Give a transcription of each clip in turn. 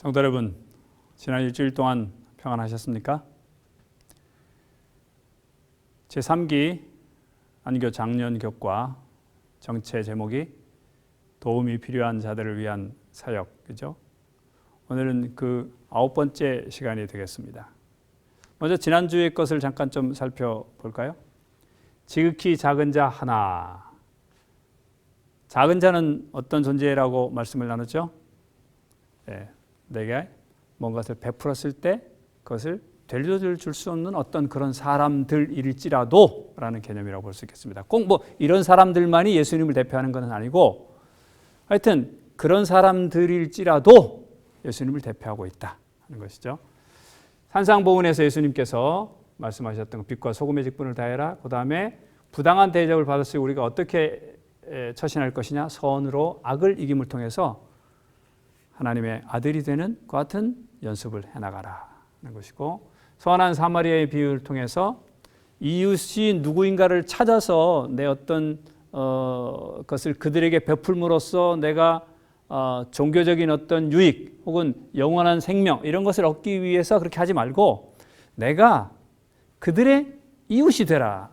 성도 여러분, 지난 일주일 동안 평안하셨습니까? 제3기 안교 장년교과 정체 제목이 도움이 필요한 자들을 위한 사역, 그죠? 오늘은 그 9번째 시간이 되겠습니다. 먼저 지난주의 것을 잠깐 좀 살펴볼까요? 지극히 작은 자 하나. 작은 자는 어떤 존재라고 말씀을 나눴죠? 내게 뭔가를 베풀었을 때 그것을 되돌려 줄 수 없는 어떤 그런 사람들일지라도 라는 개념이라고 볼 수 있겠습니다. 꼭 뭐 이런 사람들만이 예수님을 대표하는 것은 아니고 하여튼 그런 사람들일지라도 예수님을 대표하고 있다 하는 것이죠. 산상보훈에서 예수님께서 말씀하셨던 빛과 소금의 직분을 다해라. 그 다음에 부당한 대접을 받았을 때 우리가 어떻게 처신할 것이냐. 선으로 악을 이김을 통해서 하나님의 아들이 되는 그 같은 연습을 해나가라 하는 것이고, 선한 사마리아의 비유를 통해서 이웃이 누구인가를 찾아서 내 어떤 것을 그들에게 베풀므로써 내가 종교적인 어떤 유익 혹은 영원한 생명 이런 것을 얻기 위해서 그렇게 하지 말고 내가 그들의 이웃이 되라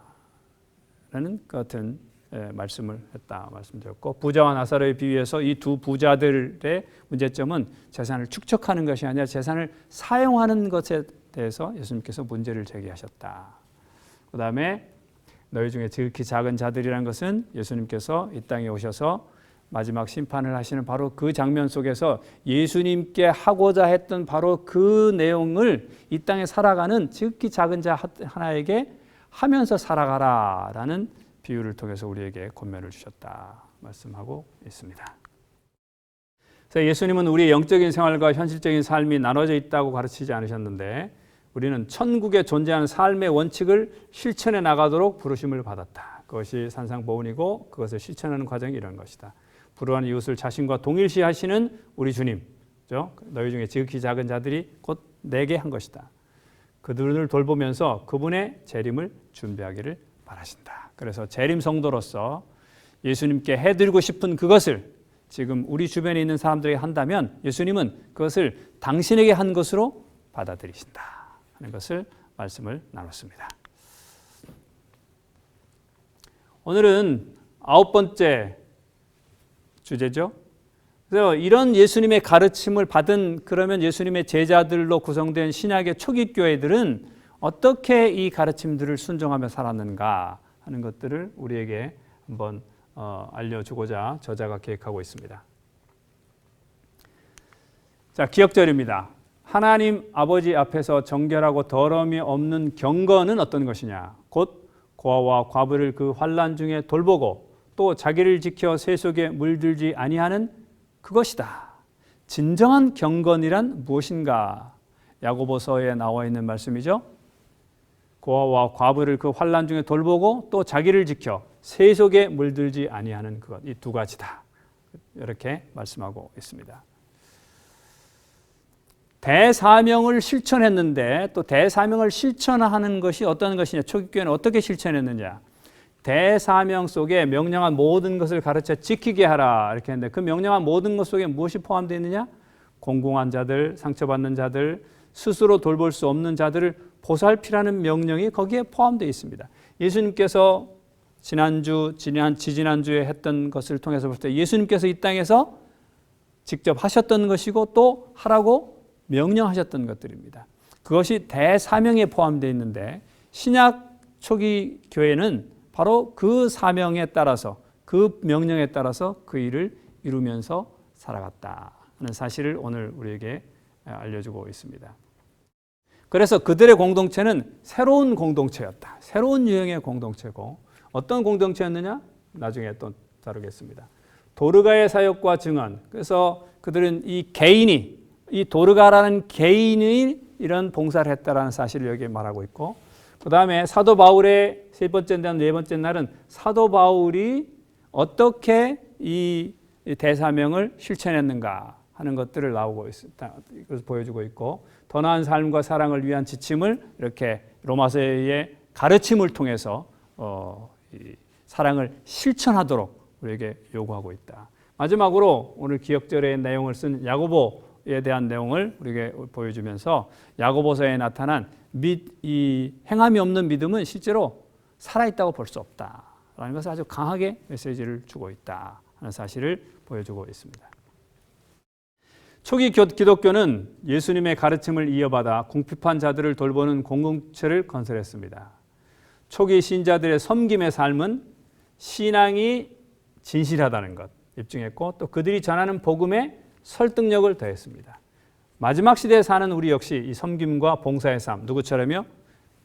라는 그 같은 말씀을 했다 말씀드렸고, 부자와 나사로의 비유에서 이 두 부자들의 문제점은 재산을 축적하는 것이 아니라 재산을 사용하는 것에 대해서 예수님께서 문제를 제기하셨다. 그 다음에 너희 중에 지극히 작은 자들이라는 것은 예수님께서 이 땅에 오셔서 마지막 심판을 하시는 바로 그 장면 속에서 예수님께 하고자 했던 바로 그 내용을 이 땅에 살아가는 지극히 작은 자 하나에게 하면서 살아가라라는 비유를 통해서 우리에게 권면을 주셨다 말씀하고 있습니다. 그래서 예수님은 우리의 영적인 생활과 현실적인 삶이 나눠져 있다고 가르치지 않으셨는데 우리는 천국에 존재하는 삶의 원칙을 실천해 나가도록 부르심을 받았다. 그것이 산상보훈이고 그것을 실천하는 과정이 이런 것이다. 불우한 이웃을 자신과 동일시하시는 우리 주님, 너희 중에 지극히 작은 자들이 곧 내게 한 것이다. 그들을 돌보면서 그분의 재림을 준비하기를 바라신다. 그래서 재림 성도로서 예수님께 해드리고 싶은 그것을 지금 우리 주변에 있는 사람들에게 한다면 예수님은 그것을 당신에게 한 것으로 받아들이신다 하는 것을 말씀을 나눴습니다. 오늘은 9번째 주제죠. 그래서 이런 예수님의 가르침을 받은 그러면 예수님의 제자들로 구성된 신약의 초기 교회들은 어떻게 이 가르침들을 순종하며 살았는가 하는 것들을 우리에게 한번 알려주고자 저자가 계획하고 있습니다. 자, 기억절입니다. 하나님 아버지 앞에서 정결하고 더러움이 없는 경건은 어떤 것이냐? 곧 고아와 과부를 그 환난 중에 돌보고 또 자기를 지켜 세속에 물들지 아니하는 그것이다. 진정한 경건이란 무엇인가? 야고보서에 나와 있는 말씀이죠. 고아와 과부를 그 환난 중에 돌보고 또 자기를 지켜 세속에 물들지 아니하는 그것, 이 두 가지다. 이렇게 말씀하고 있습니다. 대사명을 실천했는데 또 대사명을 실천하는 것이 어떤 것이냐? 초기교회는 어떻게 실천했느냐? 대사명 속에 명령한 모든 것을 가르쳐 지키게 하라 이렇게 했는데 그 명령한 모든 것 속에 무엇이 포함되어 있느냐? 공공한 자들, 상처받는 자들, 스스로 돌볼 수 없는 자들을 보살피라는 명령이 거기에 포함되어 있습니다. 예수님께서 지지난주에 했던 것을 통해서 볼 때 예수님께서 이 땅에서 직접 하셨던 것이고 또 하라고 명령하셨던 것들입니다. 그것이 대사명에 포함되어 있는데 신약 초기 교회는 바로 그 사명에 따라서 그 명령에 따라서 그 일을 이루면서 살아갔다 하는 사실을 오늘 우리에게 알려주고 있습니다. 그래서 그들의 공동체는 새로운 공동체였다. 새로운 유형의 공동체고 어떤 공동체였느냐? 나중에 또 다루겠습니다. 도르가의 사역과 증언. 그래서 그들은 이 도르가라는 개인이 이런 봉사를 했다라는 사실을 여기에 말하고 있고 그 다음에 사도 바울의 세 번째 날, 네 번째 날은 사도 바울이 어떻게 이 대사명을 실천했는가 하는 것들을 나오고 있습니다. 이것을 보여주고 있고 더 나은 삶과 사랑을 위한 지침을 이렇게 로마서의 가르침을 통해서 이 사랑을 실천하도록 우리에게 요구하고 있다. 마지막으로 오늘 기억절의 내용을 쓴 야고보 기독교에 대한 내용을 우리에게 보여주면서 야고보서에 나타난 이 행함이 없는 믿음은 실제로 살아있다고 볼 수 없다라는 것을 아주 강하게 메시지를 주고 있다 하는 사실을 보여주고 있습니다. 초기 기독교는 예수님의 가르침을 이어받아 궁핍한 자들을 돌보는 공동체를 건설했습니다. 초기 신자들의 섬김의 삶은 신앙이 진실하다는 것 입증했고 또 그들이 전하는 복음에 설득력을 더했습니다. 마지막 시대에 사는 우리 역시 이 섬김과 봉사의 삶 누구처럼요?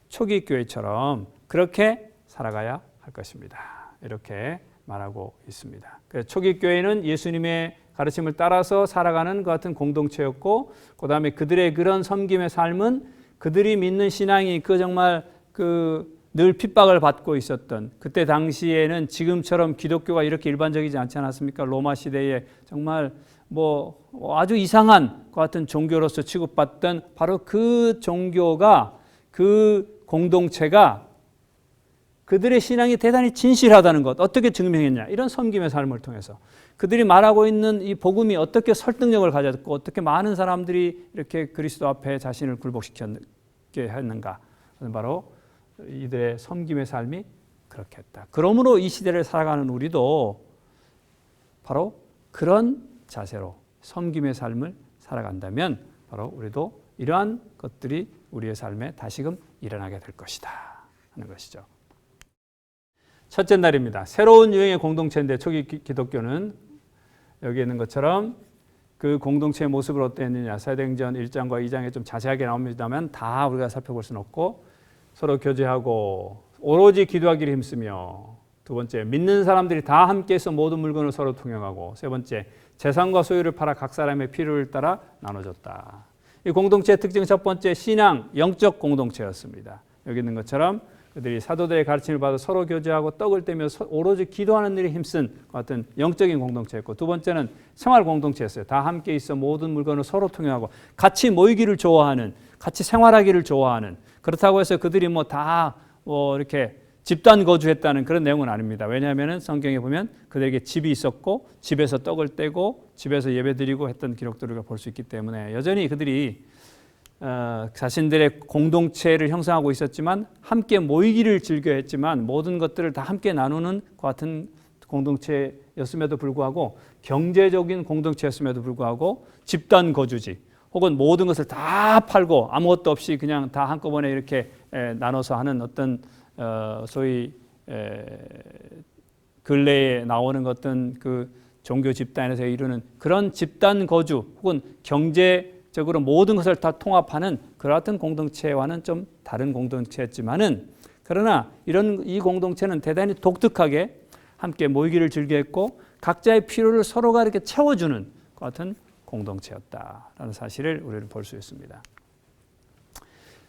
초기 교회처럼 그렇게 살아가야 할 것입니다. 이렇게 말하고 있습니다. 그래서 초기 교회는 예수님의 가르침을 따라서 살아가는 그 같은 공동체였고 그 다음에 그들의 그런 섬김의 삶은 그들이 믿는 신앙이 정말 늘 핍박을 받고 있었던 그때 당시에는 지금처럼 기독교가 이렇게 일반적이지 않지 않았습니까? 로마 시대에 정말 아주 이상한 것 같은 종교로서 취급받던 바로 그 종교가 그 공동체가 그들의 신앙이 대단히 진실하다는 것 어떻게 증명했냐 이런 섬김의 삶을 통해서 그들이 말하고 있는 이 복음이 어떻게 설득력을 가졌고 어떻게 많은 사람들이 이렇게 그리스도 앞에 자신을 굴복시켰게 했는가 바로 이들의 섬김의 삶이 그렇게 했다. 그러므로 이 시대를 살아가는 우리도 바로 그런 자세로 섬김의 삶을 살아간다면 바로 우리도 이러한 것들이 우리의 삶에 다시금 일어나게 될 것이다 하는 것이죠. 첫째 날입니다. 새로운 유형의 공동체인데 초기 기독교는 여기 있는 것처럼 그 공동체의 모습을 어땠느냐 사도행전 1장과 2장에 좀 자세하게 나옵니다만 다 우리가 살펴볼 수는 없고 서로 교제하고 오로지 기도하기를 힘쓰며 두 번째 믿는 사람들이 다 함께해서 모든 물건을 서로 통용하고 세 번째 재산과 소유를 팔아 각 사람의 필요를 따라 나눠줬다. 이 공동체의 특징 첫 번째 신앙 영적 공동체였습니다. 여기 있는 것처럼 그들이 사도들의 가르침을 받아 서로 교제하고 떡을 떼며 오로지 기도하는 일에 힘쓴 것 같은 영적인 공동체였고 두 번째는 생활 공동체였어요. 다 함께 있어 모든 물건을 서로 통용하고 같이 모이기를 좋아하는 같이 생활하기를 좋아하는 그렇다고 해서 그들이 다 이렇게 집단 거주했다는 그런 내용은 아닙니다. 왜냐하면 성경에 보면 그들에게 집이 있었고 집에서 떡을 떼고 집에서 예배드리고 했던 기록들을 볼 수 있기 때문에 여전히 그들이 자신들의 공동체를 형성하고 있었지만 함께 모이기를 즐겨했지만 모든 것들을 다 함께 나누는 것 같은 공동체였음에도 불구하고 경제적인 공동체였음에도 불구하고 집단 거주지 혹은 모든 것을 다 팔고 아무것도 없이 그냥 다 한꺼번에 이렇게 나눠서 하는 어떤 소위 근래에 나오는 어떤 그 종교 집단에서 이루는 그런 집단 거주 혹은 경제적으로 모든 것을 다 통합하는 그런 같은 공동체와는 좀 다른 공동체였지만은 그러나 이 공동체는 대단히 독특하게 함께 모이기를 즐겨했고 각자의 필요를 서로가 이렇게 채워주는 것 같은 공동체였다라는 사실을 우리는 볼 수 있습니다.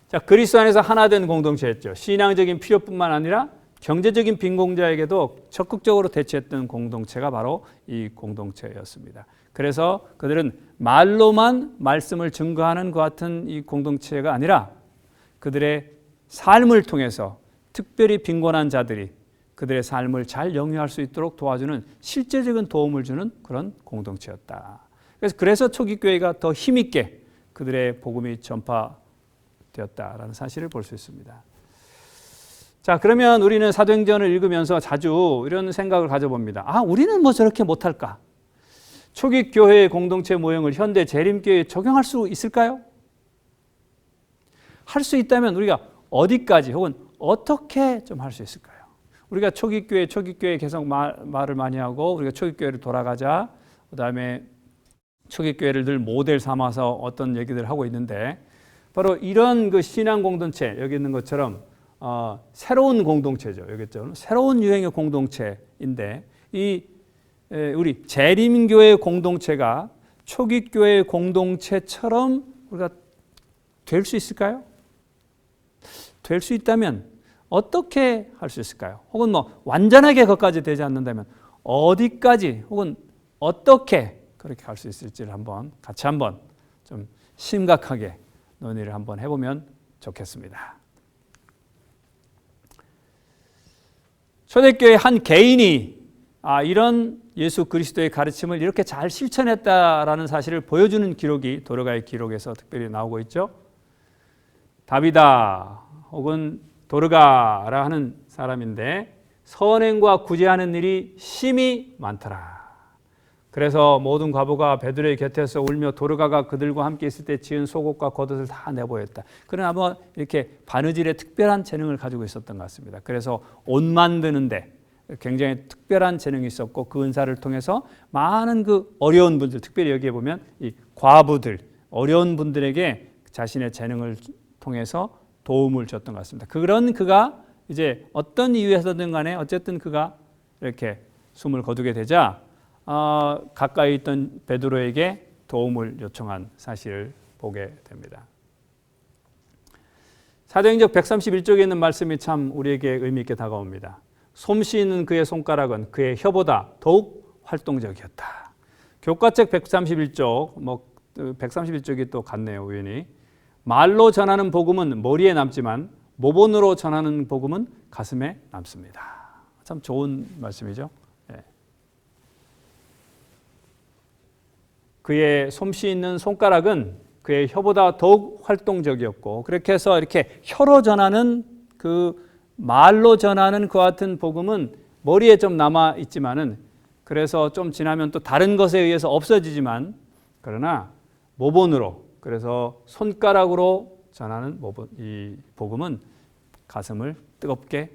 자, 그리스도 안에서 하나 된 공동체였죠. 신앙적인 필요뿐만 아니라 경제적인 빈곤자에게도 적극적으로 대처했던 공동체가 바로 이 공동체였습니다. 그래서 그들은 말로만 말씀을 증거하는 것 같은 이 공동체가 아니라 그들의 삶을 통해서 특별히 빈곤한 자들이 그들의 삶을 잘 영위할 수 있도록 도와주는 실제적인 도움을 주는 그런 공동체였다. 그래서 초기 교회가 더 힘있게 그들의 복음이 전파되었다라는 사실을 볼 수 있습니다. 자, 그러면 우리는 사도행전을 읽으면서 자주 이런 생각을 가져봅니다. 우리는 저렇게 못할까? 초기 교회의 공동체 모형을 현대 재림교회에 적용할 수 있을까요? 할 수 있다면 우리가 어디까지 혹은 어떻게 좀 할 수 있을까요? 우리가 초기 교회 계속 말을 많이 하고 우리가 초기 교회를 돌아가자. 그다음에 초기 교회를 늘 모델 삼아서 어떤 얘기들을 하고 있는데 바로 이런 그 신앙 공동체 여기 있는 것처럼 새로운 공동체죠. 여기 있죠. 새로운 유행의 공동체인데 우리 재림교회 공동체가 초기 교회 공동체처럼 우리가 될 수 있을까요? 될 수 있다면 어떻게 할 수 있을까요? 혹은 완전하게 그것까지 되지 않는다면 어디까지 혹은 어떻게 그렇게 갈 수 있을지를 같이 한번 좀 심각하게 논의를 한번 해보면 좋겠습니다. 초대교회 한 개인이 이런 예수 그리스도의 가르침을 이렇게 잘 실천했다라는 사실을 보여주는 기록이 도르가의 기록에서 특별히 나오고 있죠. 다비다 혹은 도르가라 하는 사람인데 선행과 구제하는 일이 심히 많더라. 그래서 모든 과부가 베드로의 곁에서 울며 도르가가 그들과 함께 있을 때 지은 속옷과 겉옷을 다 내보였다. 그러나 뭐 이렇게 바느질에 특별한 재능을 가지고 있었던 것 같습니다. 그래서 옷 만드는데 굉장히 특별한 재능이 있었고 그 은사를 통해서 많은 그 어려운 분들, 특별히 여기에 보면 이 과부들, 어려운 분들에게 자신의 재능을 통해서 도움을 줬던 것 같습니다. 그런 그가 이제 어떤 이유에서든 간에 어쨌든 그가 이렇게 숨을 거두게 되자 가까이 있던 베드로에게 도움을 요청한 사실을 보게 됩니다. 사도행전 131쪽에 있는 말씀이 참 우리에게 의미 있게 다가옵니다. 솜씨 있는 그의 손가락은 그의 혀보다 더욱 활동적이었다. 교과책 131쪽, 131쪽이 또 같네요, 우연히. 말로 전하는 복음은 머리에 남지만 모본으로 전하는 복음은 가슴에 남습니다. 참 좋은 말씀이죠. 그의 솜씨 있는 손가락은 그의 혀보다 더욱 활동적이었고 그렇게 해서 이렇게 혀로 전하는 그 말로 전하는 그와 같은 복음은 머리에 좀 남아 있지만은 그래서 좀 지나면 또 다른 것에 의해서 없어지지만 그러나 모본으로 그래서 손가락으로 전하는 이 복음은 가슴을 뜨겁게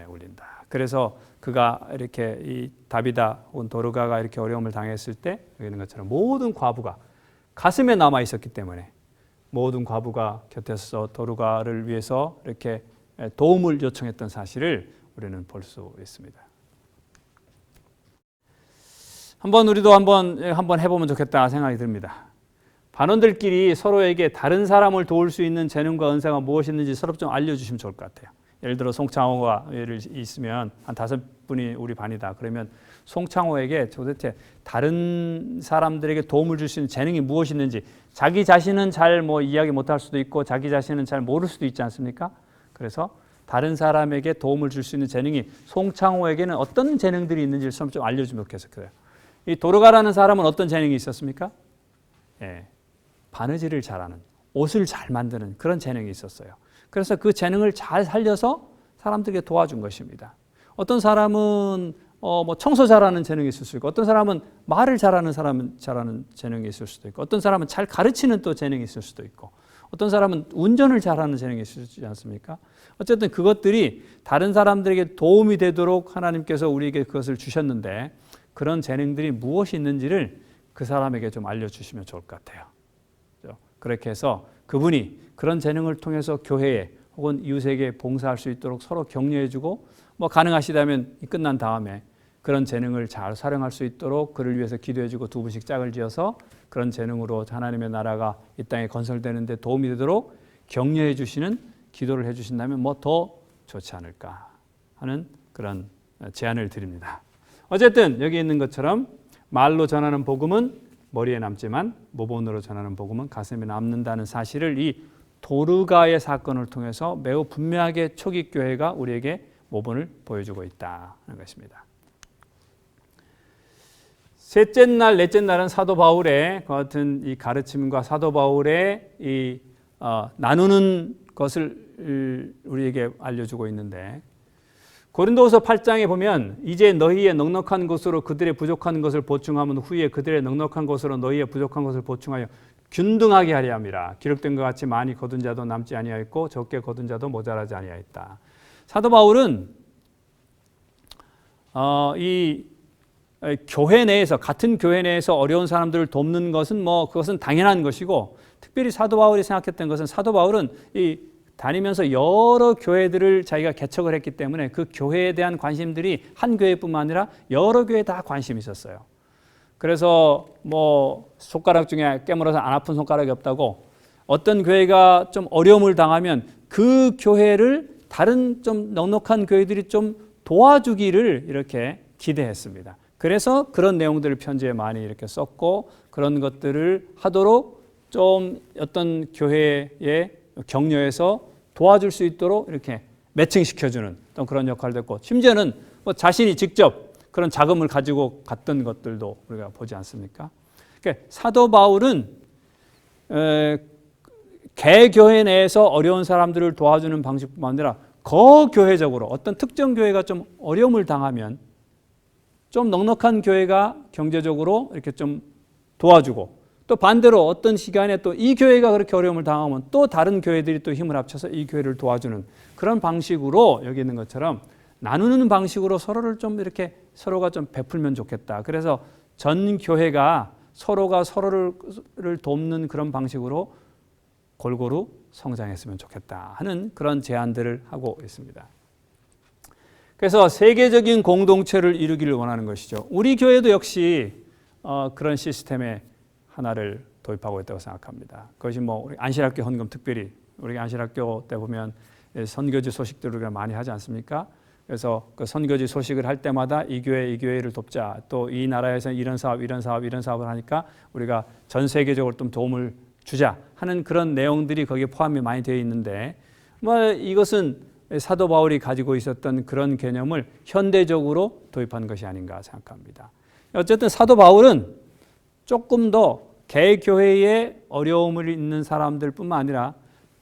울린다. 그래서 그가 이렇게 이 다비다 혹은 도르가가 이렇게 어려움을 당했을 때 여기 있는 것처럼 모든 과부가 가슴에 남아 있었기 때문에 모든 과부가 곁에서 도르가를 위해서 이렇게 도움을 요청했던 사실을 우리는 볼 수 있습니다. 우리도 한번 해보면 좋겠다 생각이 듭니다. 반원들끼리 서로에게 다른 사람을 도울 수 있는 재능과 은사가 무엇이있는지 서로 좀 알려주시면 좋을 것 같아요. 예를 들어 송창호가 예를 있으면 한 5분이 우리 반이다. 그러면 송창호에게 도대체 다른 사람들에게 도움을 줄 수 있는 재능이 무엇이 있는지 자기 자신은 잘 이야기 못할 수도 있고 자기 자신은 잘 모를 수도 있지 않습니까? 그래서 다른 사람에게 도움을 줄 수 있는 재능이 송창호에게는 어떤 재능들이 있는지를 좀 알려주면 좋겠어요. 이 도르가라는 사람은 어떤 재능이 있었습니까? 바느질을 잘하는, 옷을 잘 만드는 그런 재능이 있었어요. 그래서 그 재능을 잘 살려서 사람들에게 도와준 것입니다. 어떤 사람은 청소 잘하는 재능이 있을 수 있고 어떤 사람은 말을 잘하는 재능이 있을 수도 있고 어떤 사람은 잘 가르치는 또 재능이 있을 수도 있고 어떤 사람은 운전을 잘하는 재능이 있지 않습니까? 어쨌든 그것들이 다른 사람들에게 도움이 되도록 하나님께서 우리에게 그것을 주셨는데 그런 재능들이 무엇이 있는지를 그 사람에게 좀 알려주시면 좋을 것 같아요. 그렇게 해서 그분이 그런 재능을 통해서 교회에 혹은 이웃에게 봉사할 수 있도록 서로 격려해주고 가능하시다면 끝난 다음에 그런 재능을 잘 활용할 수 있도록 그를 위해서 기도해주고 두 분씩 짝을 지어서 그런 재능으로 하나님의 나라가 이 땅에 건설되는 데 도움이 되도록 격려해 주시는 기도를 해 주신다면 더 좋지 않을까 하는 그런 제안을 드립니다. 어쨌든 여기 있는 것처럼 말로 전하는 복음은 머리에 남지만 모본으로 전하는 복음은 가슴에 남는다는 사실을 이 도르가의 사건을 통해서 매우 분명하게 초기 교회가 우리에게 모본을 보여주고 있다는 것입니다. 셋째 날, 넷째 날은 사도 바울의 그 같은 이 가르침과 사도 바울의 이 나누는 것을 우리에게 알려주고 있는데 고린도후서 8장에 보면 이제 너희의 넉넉한 것으로 그들의 부족한 것을 보충하면 후에 그들의 넉넉한 것으로 너희의 부족한 것을 보충하여 균등하게 하려 함이라. 기록된 것 같이 많이 거둔 자도 남지 아니하였고 적게 거둔 자도 모자라지 아니하였다. 사도 바울은 이 교회 내에서 같은 교회 내에서 어려운 사람들을 돕는 것은 그것은 당연한 것이고 특별히 사도 바울이 생각했던 것은 사도 바울은 이 다니면서 여러 교회들을 자기가 개척을 했기 때문에 그 교회에 대한 관심들이 한 교회뿐만 아니라 여러 교회에 다 관심이 있었어요. 그래서 손가락 중에 깨물어서 안 아픈 손가락이 없다고 어떤 교회가 좀 어려움을 당하면 그 교회를 다른 좀 넉넉한 교회들이 좀 도와주기를 이렇게 기대했습니다. 그래서 그런 내용들을 편지에 많이 이렇게 썼고 그런 것들을 하도록 좀 어떤 교회에 격려해서 도와줄 수 있도록 이렇게 매칭시켜주는 어떤 그런 역할도 했고 심지어는 자신이 직접 그런 자금을 가지고 갔던 것들도 우리가 보지 않습니까? 그러니까 사도 바울은 개교회 내에서 어려운 사람들을 도와주는 방식뿐만 아니라 거교회적으로 어떤 특정 교회가 좀 어려움을 당하면 좀 넉넉한 교회가 경제적으로 이렇게 좀 도와주고, 또 반대로 어떤 시간에 또 이 교회가 그렇게 어려움을 당하면 또 다른 교회들이 또 힘을 합쳐서 이 교회를 도와주는 그런 방식으로, 여기 있는 것처럼 나누는 방식으로 서로를 좀 이렇게 서로가 좀 베풀면 좋겠다. 그래서 전 교회가 서로가 서로를 돕는 그런 방식으로 골고루 성장했으면 좋겠다 하는 그런 제안들을 하고 있습니다. 그래서 세계적인 공동체를 이루기를 원하는 것이죠. 우리 교회도 역시 그런 시스템의 하나를 도입하고 있다고 생각합니다. 그것이 뭐 우리 안실학교 헌금, 특별히 우리 안실학교 때 보면 선교지 소식들을 우리가 많이 하지 않습니까? 그래서 그 선교지 소식을 할 때마다 이 교회를 돕자. 또 이 나라에서 이런 사업을 하니까 우리가 전 세계적으로 좀 도움을 주자 하는 그런 내용들이 거기에 포함이 많이 되어 있는데, 뭐 이것은 사도 바울이 가지고 있었던 그런 개념을 현대적으로 도입한 것이 아닌가 생각합니다. 어쨌든 사도 바울은 조금 더 개교회에 어려움을 있는 사람들뿐만 아니라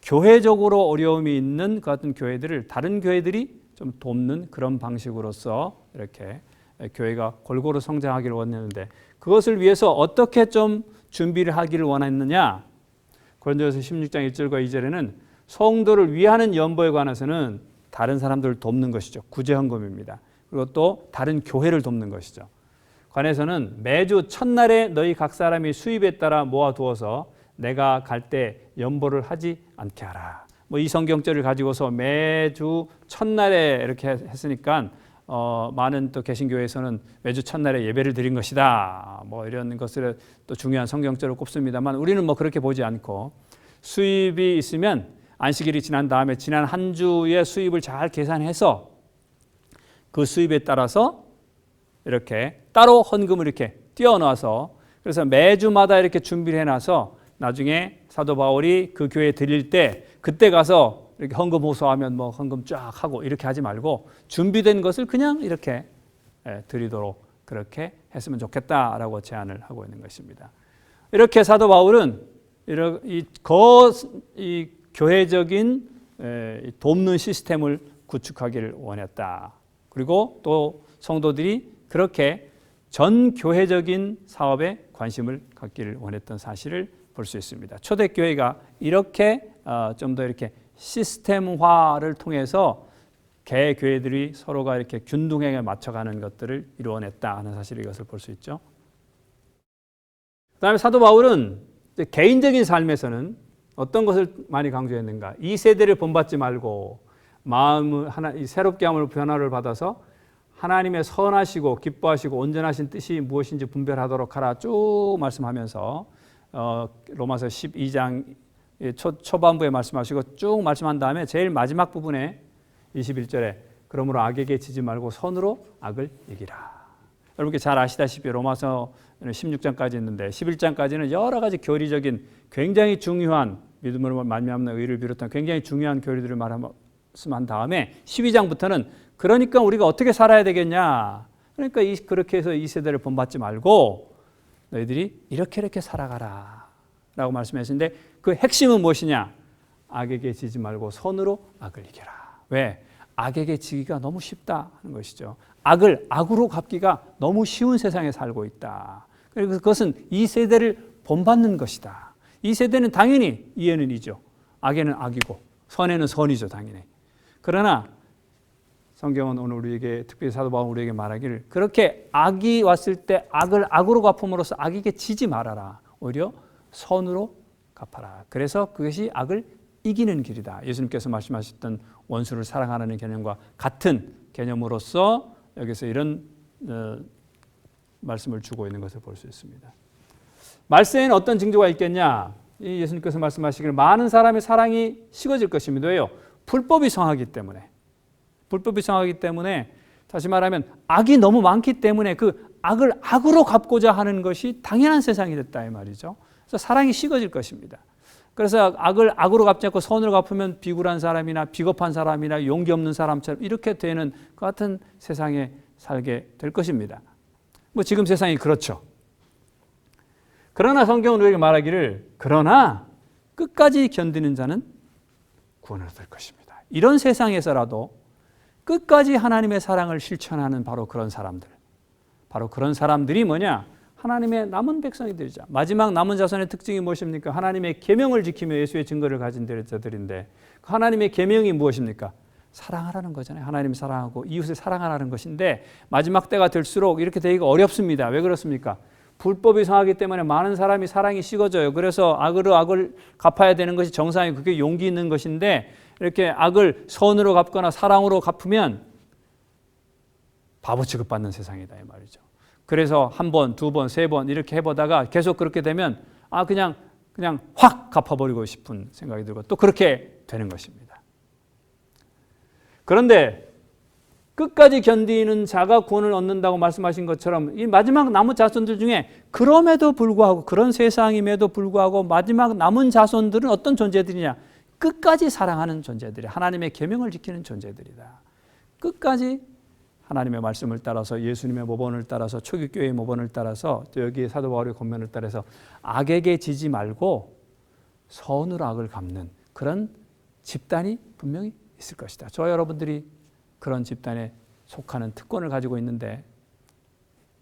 교회적으로 어려움이 있는 그 같은 교회들을 다른 교회들이 좀 돕는 그런 방식으로서 이렇게 교회가 골고루 성장하기를 원했는데, 그것을 위해서 어떻게 좀 준비를 하기를 원했느냐? 고린도전서 16장 1절과 2절에는 성도를 위하는 연보에 관해서는 다른 사람들을 돕는 것이죠. 구제헌금입니다. 그리고 또 다른 교회를 돕는 것이죠. 관해서는 매주 첫날에 너희 각 사람이 수입에 따라 모아두어서 내가 갈 때 연보를 하지 않게 하라. 뭐 이 성경절을 가지고서 매주 첫날에 이렇게 했으니까 많은 또 개신교회에서는 매주 첫날에 예배를 드린 것이다. 뭐 이런 것을 또 중요한 성경절을 꼽습니다만, 우리는 뭐 그렇게 보지 않고 수입이 있으면 안식일이 지난 다음에 지난 한 주의 수입을 잘 계산해서 그 수입에 따라서 이렇게 따로 헌금을 이렇게 띄워놔서, 그래서 매주마다 이렇게 준비를 해놔서 나중에 사도 바울이 그 교회에 드릴 때 그때 가서 이렇게 헌금 호소하면 뭐 헌금 쫙 하고 이렇게 하지 말고 준비된 것을 그냥 이렇게 드리도록 그렇게 했으면 좋겠다라고 제안을 하고 있는 것입니다. 이렇게 사도 바울은 이 교회적인 돕는 시스템을 구축하기를 원했다. 그리고 또 성도들이 그렇게 전 교회적인 사업에 관심을 갖기를 원했던 사실을 볼 수 있습니다. 초대교회가 이렇게 좀 더 이렇게 시스템화를 통해서 개교회들이 서로가 이렇게 균등하게 맞춰가는 것들을 이루어냈다 하는 사실을 이것을 볼 수 있죠. 그다음에 사도 바울은 개인적인 삶에서는 어떤 것을 많이 강조했는가? 이 세대를 본받지 말고 마음을 새롭게 함을 변화를 받아서 하나님의 선하시고 기뻐하시고 온전하신 뜻이 무엇인지 분별하도록 하라 쭉 말씀하면서 로마서 12장 초반부에 말씀하시고 쭉 말씀한 다음에 제일 마지막 부분에 21절에 그러므로 악에게 지지 말고 선으로 악을 이기라. 여러분께 잘 아시다시피 로마서 16장까지 있는데 11장까지는 여러 가지 교리적인 굉장히 중요한 믿음으로 말미암는 의를 비롯한 굉장히 중요한 교리들을 말씀한 다음에 12장부터는 그러니까 우리가 어떻게 살아야 되겠냐. 그러니까 그렇게 해서 이 세대를 본받지 말고 너희들이 이렇게 살아가라 라고 말씀하셨는데, 그 핵심은 무엇이냐? 악에게 지지 말고 선으로 악을 이겨라. 왜? 악에게 지기가 너무 쉽다 하는 것이죠. 악을 악으로 갚기가 너무 쉬운 세상에 살고 있다. 그래서 그것은 이 세대를 본받는 것이다. 이 세대는 당연히 이에는 이죠. 악에는 악이고 선에는 선이죠, 당연히. 그러나 성경은 오늘 우리에게, 특별히 사도 바울은 우리에게 말하기를 그렇게 악이 왔을 때 악을 악으로 갚음으로써 악에게 지지 말아라. 오히려 선으로 갚아라. 그래서 그것이 악을 이기는 길이다. 예수님께서 말씀하셨던 원수를 사랑하라는 개념과 같은 개념으로서 여기서 이런 말씀을 주고 있는 것을 볼 수 있습니다. 말세에는 어떤 징조가 있겠냐? 예수님께서 말씀하시기를 많은 사람의 사랑이 식어질 것입니다. 왜요? 불법이 성하기 때문에. 불법이 성하기 때문에, 다시 말하면 악이 너무 많기 때문에 그 악을 악으로 갚고자 하는 것이 당연한 세상이 됐다 이 말이죠. 그래서 사랑이 식어질 것입니다. 그래서 악을 악으로 갚지 않고 선으로 갚으면 비굴한 사람이나 비겁한 사람이나 용기 없는 사람처럼 이렇게 되는 그 같은 세상에 살게 될 것입니다. 뭐 지금 세상이 그렇죠. 그러나 성경은 우리에게 말하기를 그러나 끝까지 견디는 자는 구원을 얻을 것입니다. 이런 세상에서라도 끝까지 하나님의 사랑을 실천하는 바로 그런 사람들. 바로 그런 사람들이 뭐냐? 하나님의 남은 백성이 되자. 마지막 남은 자손의 특징이 무엇입니까? 하나님의 계명을 지키며 예수의 증거를 가진 자들인데 그 하나님의 계명이 무엇입니까? 사랑하라는 거잖아요. 하나님 사랑하고 이웃을 사랑하라는 것인데 마지막 때가 될수록 이렇게 되기가 어렵습니다. 왜 그렇습니까? 불법이 성하기 때문에 많은 사람이 사랑이 식어져요. 그래서 악으로 악을 갚아야 되는 것이 정상이고 그게 용기 있는 것인데 이렇게 악을 선으로 갚거나 사랑으로 갚으면 바보 취급받는 세상이다 이 말이죠. 그래서 한 번, 두 번, 세 번 이렇게 해보다가 계속 그렇게 되면 그냥 확 갚아버리고 싶은 생각이 들고 또 그렇게 되는 것입니다. 그런데 끝까지 견디는 자가 구원을 얻는다고 말씀하신 것처럼 이 마지막 남은 자손들 중에 그럼에도 불구하고 그런 세상임에도 불구하고 마지막 남은 자손들은 어떤 존재들이냐? 끝까지 사랑하는 존재들이 하나님의 계명을 지키는 존재들이다. 끝까지 하나님의 말씀을 따라서 예수님의 모본을 따라서 초기교회의 모본을 따라서 또 여기 사도 바울의 권면을 따라서 악에게 지지 말고 선으로 악을 갚는 그런 집단이 분명히 있을 것이다. 저와 여러분들이 그런 집단에 속하는 특권을 가지고 있는데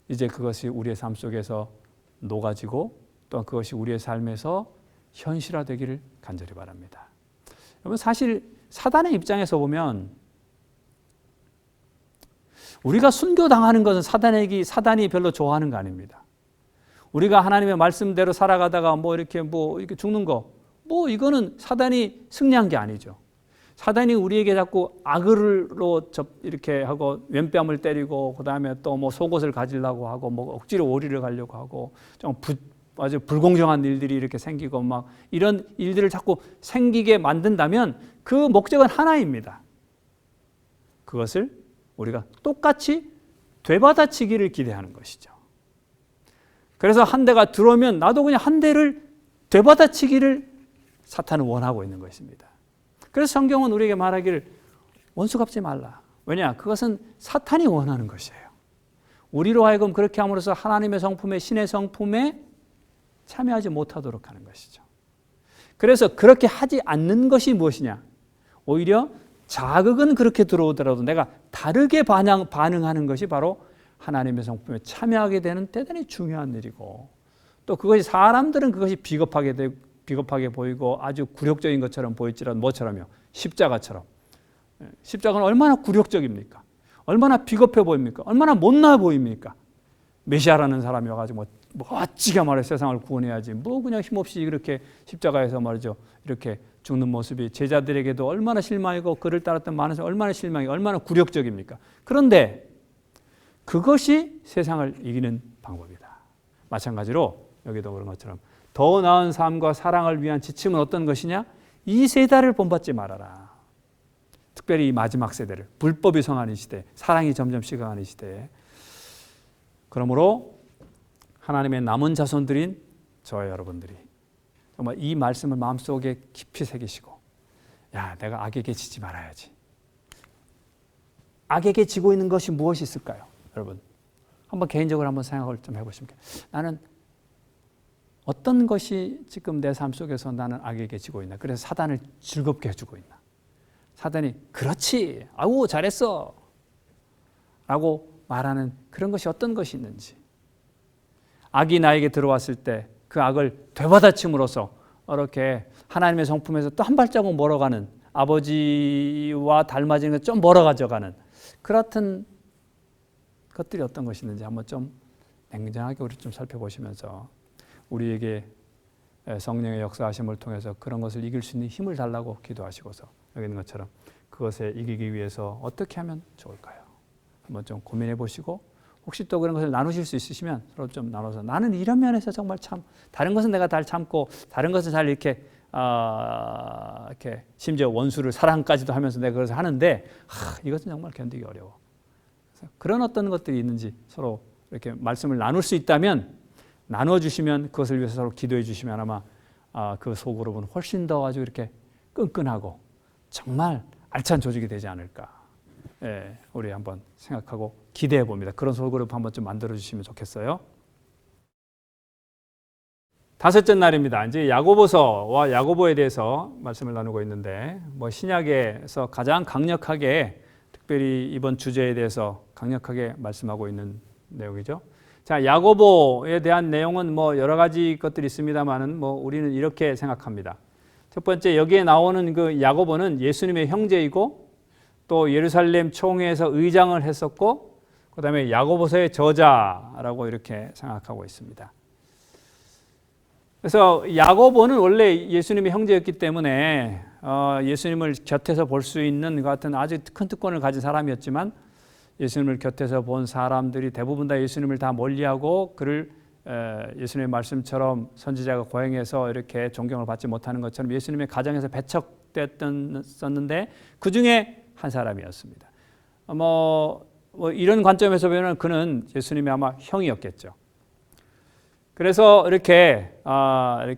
이제 그것이 우리의 삶 속에서 녹아지고 또 그것이 우리의 삶에서 현실화되기를 간절히 바랍니다. 여러분 사실 사단의 입장에서 보면 우리가 순교당하는 것은 사단이 별로 좋아하는 거 아닙니다. 우리가 하나님의 말씀대로 살아가다가 이렇게 죽는 거, 이거는 사단이 승리한 게 아니죠. 사단이 우리에게 자꾸 악으로 이렇게 하고 왼뺨을 때리고 그다음에 또 속옷을 가지려고 하고 억지로 오리를 가려고 하고 좀 아주 불공정한 일들이 이렇게 생기고 이런 일들을 자꾸 생기게 만든다면 그 목적은 하나입니다. 그것을 우리가 똑같이 되받아치기를 기대하는 것이죠. 그래서 한 대가 들어오면 나도 그냥 한 대를 되받아치기를 사탄은 원하고 있는 것입니다. 그래서 성경은 우리에게 말하기를 원수 갚지 말라. 왜냐? 그것은 사탄이 원하는 것이에요. 우리로 하여금 그렇게 함으로써 하나님의 성품에 신의 성품에 참여하지 못하도록 하는 것이죠. 그래서 그렇게 하지 않는 것이 무엇이냐? 오히려 자극은 그렇게 들어오더라도 내가 다르게 반응하는 것이 바로 하나님의 성품에 참여하게 되는 대단히 중요한 일이고 또 그것이 사람들은 그것이 비겁하게 보이고 아주 굴욕적인 것처럼 보일지라도 뭐처럼요? 십자가처럼. 십자가는 얼마나 굴욕적입니까? 얼마나 비겁해 보입니까? 얼마나 못나 보입니까? 메시아라는 사람이 와가지고 어찌게 말해 세상을 구원해야지 그냥 힘없이 이렇게 십자가에서 말이죠 이렇게 죽는 모습이 제자들에게도 얼마나 실망이고 그를 따랐던 많은 사람이 얼마나 실망이고 얼마나 굴욕적입니까? 그런데 그것이 세상을 이기는 방법이다. 마찬가지로 여기도 그런 것처럼 더 나은 삶과 사랑을 위한 지침은 어떤 것이냐? 이 세대를 본받지 말아라. 특별히 이 마지막 세대를 불법이 성하는 시대, 사랑이 점점 식어가는 시대에 그러므로 하나님의 남은 자손들인 저와 여러분들이 정말 이 말씀을 마음속에 깊이 새기시고 내가 악에게 지지 말아야지. 악에게 지고 있는 것이 무엇이 있을까요? 여러분 한번 개인적으로 한번 생각을 좀 해보시면 나는 어떤 것이 지금 내 삶 속에서 나는 악에게 지고 있나? 그래서 사단을 즐겁게 해주고 있나? 사단이 그렇지, 아우 잘했어 라고 말하는 그런 것이 어떤 것이 있는지 악이 나에게 들어왔을 때 그 악을 되받아침으로써 이렇게 하나님의 성품에서 또 한 발자국 멀어가는 아버지와 닮아지는 것 좀 멀어가져가는 그렇던 것들이 어떤 것이 있는지 한번 좀 냉정하게 우리 좀 살펴보시면서 우리에게 성령의 역사하심을 통해서 그런 것을 이길 수 있는 힘을 달라고 기도하시고서 여기 있는 것처럼 그것에 이기기 위해서 어떻게 하면 좋을까요? 한번 좀 고민해 보시고 혹시 또 그런 것을 나누실 수 있으시면 서로 좀 나눠서 나는 이런 면에서 정말 참 다른 것은 내가 잘 참고 다른 것은 잘 이렇게 심지어 원수를 사랑까지도 하면서 내가 그것을 하는데 이것은 정말 견디기 어려워. 그래서 그런 어떤 것들이 있는지 서로 이렇게 말씀을 나눌 수 있다면 나눠주시면 그것을 위해서 서로 기도해 주시면 아마 그 소그룹은 훨씬 더 아주 이렇게 끈끈하고 정말 알찬 조직이 되지 않을까. 예, 우리 한번 생각하고 기대해 봅니다. 그런 소그룹 한번 좀 만들어 주시면 좋겠어요. 다섯째 날입니다. 이제 야고보서와 야고보에 대해서 말씀을 나누고 있는데, 신약에서 가장 강력하게, 특별히 이번 주제에 대해서 강력하게 말씀하고 있는 내용이죠. 자, 야고보에 대한 내용은 여러 가지 것들이 있습니다만은 우리는 이렇게 생각합니다. 첫 번째, 여기에 나오는 그 야고보는 예수님의 형제이고, 또 예루살렘 총회에서 의장을 했었고, 그 다음에 야고보서의 저자라고 이렇게 생각하고 있습니다. 그래서 야고보는 원래 예수님의 형제였기 때문에 예수님을 곁에서 볼 수 있는 것 같은 아주 큰 특권을 가진 사람이었지만, 예수님을 곁에서 본 사람들이 대부분 다 예수님을 다 멀리하고 그를 예수님의 말씀처럼 선지자가 고행해서 이렇게 존경을 받지 못하는 것처럼 예수님의 가정에서 배척됐었는데 그 중에 한 사람이었습니다. 이런 관점에서 보면 그는 예수님의 아마 형이었겠죠. 그래서 이렇게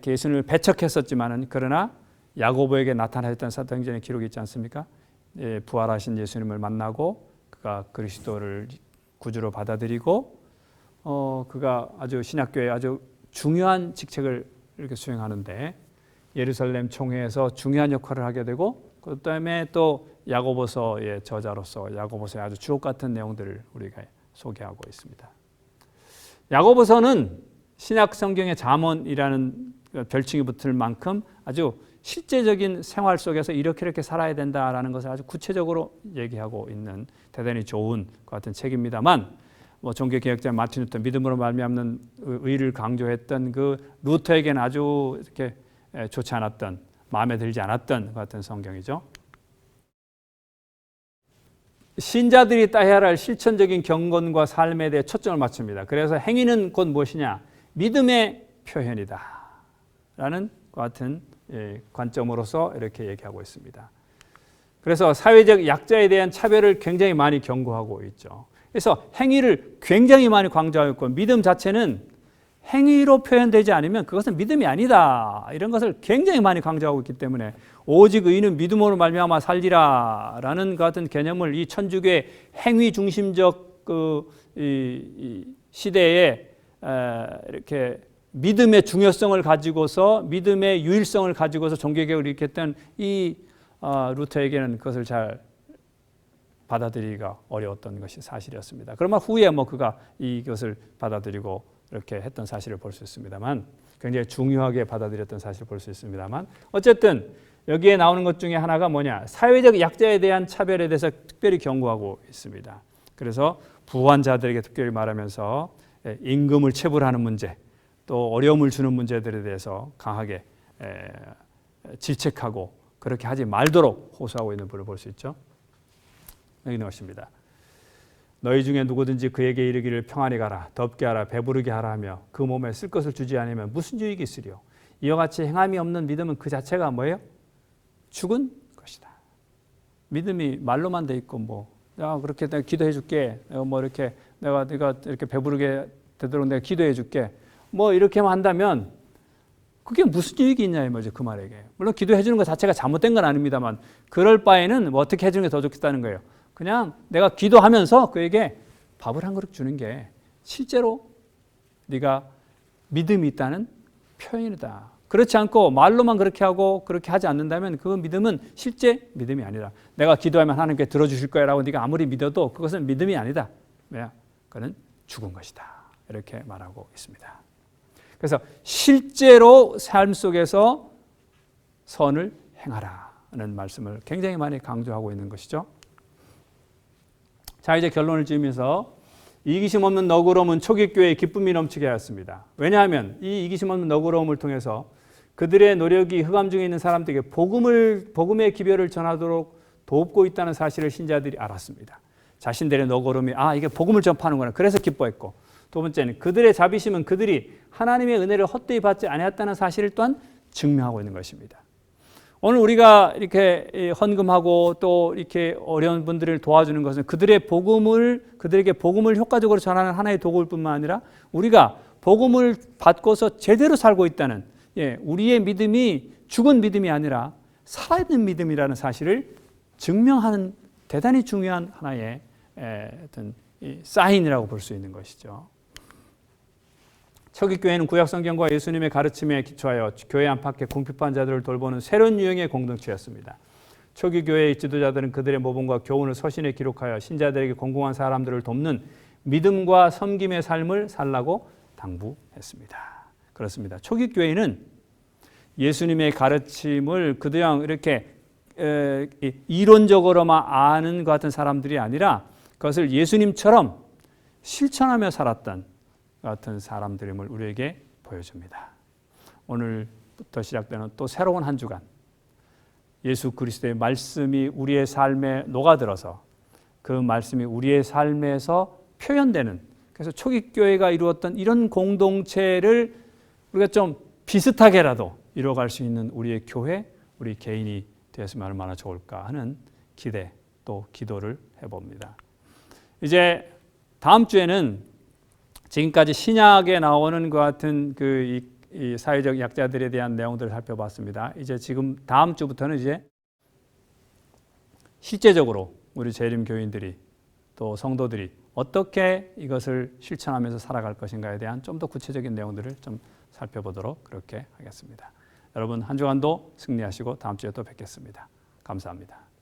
예수님을 배척했었지만은, 그러나 야고보에게 나타나셨던 사도행전의 기록이 있지 않습니까? 부활하신 예수님을 만나고 그가 그리스도를 구주로 받아들이고, 그가 아주 신약교회에 아주 중요한 직책을 이렇게 수행하는데, 예루살렘 총회에서 중요한 역할을 하게 되고, 그 다음에 또 야고보서의 저자로서 야고보서의 아주 주옥 같은 내용들을 우리가 소개하고 있습니다. 야고보서는 신약 성경의 잠언이라는 별칭이 붙을 만큼 아주 실제적인 생활 속에서 이렇게 살아야 된다라는 것을 아주 구체적으로 얘기하고 있는 대단히 좋은 것 같은 책입니다만, 종교개혁자 마틴 루터, 믿음으로 말미암는 의를 강조했던 그 루터에게는 아주 이렇게 좋지 않았던, 마음에 들지 않았던 것 같은 성경이죠. 신자들이 따야 할 실천적인 경건과 삶에 대해 초점을 맞춥니다. 그래서 행위는 곧 무엇이냐? 믿음의 표현이다 라는 것 같은 관점으로서 이렇게 얘기하고 있습니다. 그래서 사회적 약자에 대한 차별을 굉장히 많이 경고하고 있죠. 그래서 행위를 굉장히 많이 강조하고 있고, 믿음 자체는 행위로 표현되지 않으면 그것은 믿음이 아니다, 이런 것을 굉장히 많이 강조하고 있기 때문에, 오직 의인은 믿음으로 말미암아 살리라 라는 같은 개념을 이 천주교의 행위 중심적 이 시대에 이렇게 믿음의 중요성을 가지고서, 믿음의 유일성을 가지고서 종교개혁을 일으켰던 이 루터에게는 그것을 잘 받아들이기가 어려웠던 것이 사실이었습니다. 그러면 후에 그가 이것을 받아들이고 이렇게 했던 사실을 볼 수 있습니다만, 굉장히 중요하게 받아들였던 사실을 볼 수 있습니다만, 어쨌든 여기에 나오는 것 중에 하나가 뭐냐? 사회적 약자에 대한 차별에 대해서 특별히 경고하고 있습니다. 그래서 부한 자들에게 특별히 말하면서 임금을 체불하는 문제, 또 어려움을 주는 문제들에 대해서 강하게 질책하고 그렇게 하지 말도록 호소하고 있는 분을 볼 수 있죠. 여기 나오십니다. 너희 중에 누구든지 그에게 이르기를 평안히 가라, 덥게 하라, 배부르게 하라 하며 그 몸에 쓸 것을 주지 않으면 무슨 유익이 있으리요? 이와 같이 행함이 없는 믿음은 그 자체가 뭐예요? 죽은 것이다. 믿음이 말로만 돼 있고 그렇게 내가 기도해 줄게, 내가 이렇게 배부르게 되도록 내가 기도해 줄게, 이렇게만 한다면 그게 무슨 유익이 있냐 이 말이죠. 그 말에게. 물론 기도해 주는 것 자체가 잘못된 건 아닙니다만, 그럴 바에는 어떻게 해주는 게 더 좋겠다는 거예요. 그냥 내가 기도하면서 그에게 밥을 한 그릇 주는 게 실제로 네가 믿음이 있다는 표현이다. 그렇지 않고 말로만 그렇게 하고 그렇게 하지 않는다면 그 믿음은 실제 믿음이 아니라, 내가 기도하면 하나님께 들어주실 거야 라고 네가 아무리 믿어도 그것은 믿음이 아니다. 왜냐? 그는 죽은 것이다. 이렇게 말하고 있습니다. 그래서 실제로 삶 속에서 선을 행하라는 말씀을 굉장히 많이 강조하고 있는 것이죠. 자, 이제 결론을 지으면서, 이기심 없는 너그러움은 초기교회에 기쁨이 넘치게 하였습니다. 왜냐하면 이 이기심 없는 너그러움을 통해서 그들의 노력이 흑암 중에 있는 사람들에게 복음의 기별을 전하도록 돕고 있다는 사실을 신자들이 알았습니다. 자신들의 너그러움이 이게 복음을 전파하는구나, 그래서 기뻐했고, 두 번째는 그들의 자비심은 그들이 하나님의 은혜를 헛되이 받지 아니했다는 사실을 또한 증명하고 있는 것입니다. 오늘 우리가 이렇게 헌금하고 또 이렇게 어려운 분들을 도와주는 것은 그들에게 복음을 효과적으로 전하는 하나의 도구일 뿐만 아니라, 우리가 복음을 받고서 제대로 살고 있다는, 우리의 믿음이 죽은 믿음이 아니라 살아있는 믿음이라는 사실을 증명하는 대단히 중요한 하나의 어떤 사인이라고 볼 수 있는 것이죠. 초기 교회는 구약 성경과 예수님의 가르침에 기초하여 교회 안팎의 궁핍한 자들을 돌보는 새로운 유형의 공동체였습니다. 초기 교회의 지도자들은 그들의 모범과 교훈을 서신에 기록하여 신자들에게 공공한 사람들을 돕는 믿음과 섬김의 삶을 살라고 당부했습니다. 그렇습니다. 초기 교회는 예수님의 가르침을 그냥 이렇게 이론적으로만 아는 것 같은 사람들이 아니라 그것을 예수님처럼 실천하며 살았던 같은 사람들임을 우리에게 보여줍니다. 오늘부터 시작되는 또 새로운 한 주간 예수 그리스도의 말씀이 우리의 삶에 녹아들어서 그 말씀이 우리의 삶에서 표현되는, 그래서 초기 교회가 이루었던 이런 공동체를 우리가 좀 비슷하게라도 이루어갈 수 있는 우리의 교회, 우리 개인이 되었으면 얼마나 좋을까 하는 기대 또 기도를 해봅니다. 이제 다음 주에는 지금까지 신약에 나오는 것 같은 이 사회적 약자들에 대한 내용들을 살펴봤습니다. 이제 지금 다음 주부터는 이제 실제적으로 우리 재림 교인들이 또 성도들이 어떻게 이것을 실천하면서 살아갈 것인가에 대한 좀 더 구체적인 내용들을 좀 살펴보도록 그렇게 하겠습니다. 여러분 한 주간도 승리하시고 다음 주에 또 뵙겠습니다. 감사합니다.